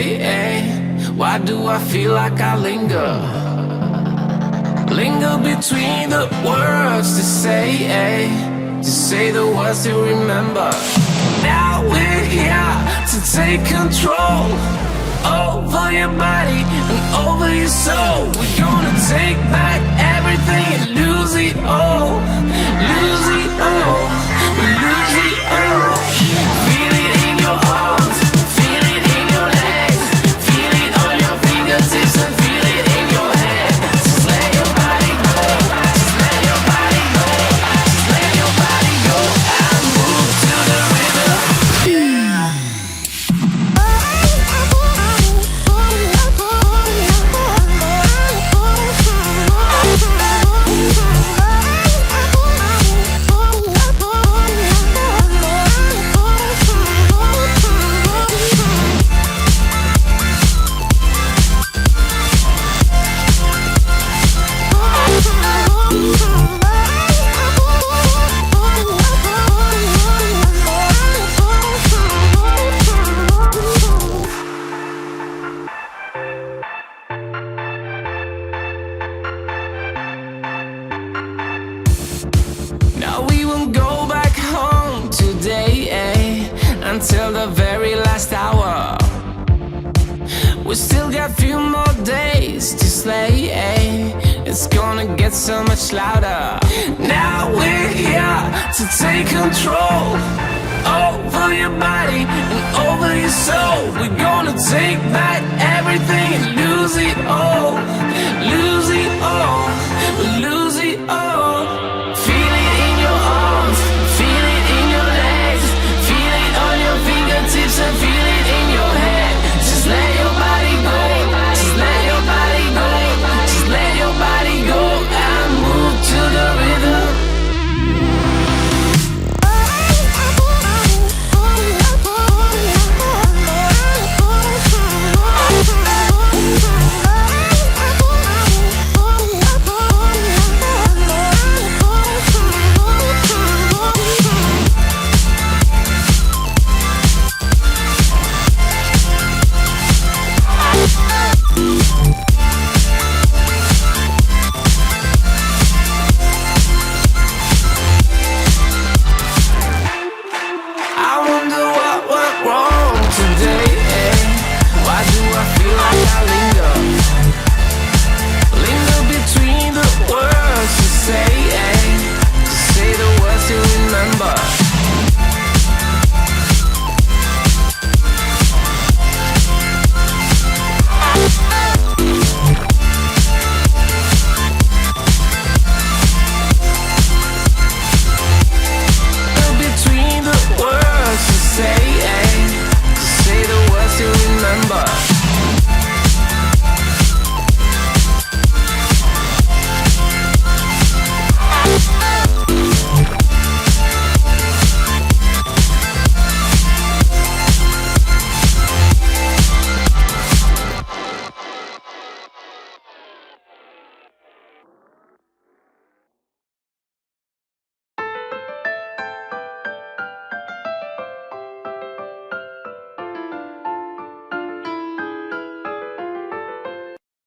Why do I feel like I linger? Linger between the words to say the words to remember. Now we're here to take control over your body and over your soul. We're gonna take back everything and lose it all. Lose it all. Lose it all. Feel it in your arms, feel it in your legs, feel it on your fingertips and feel it in your head. Just let your body go, just let your body go, just let your body go and move to the rhythm. Now we won't go back home today, until the very last hour. We still got a few more days to slay, it's gonna get so much louder. Now we're here to take control over your body and over your soul. We're gonna take back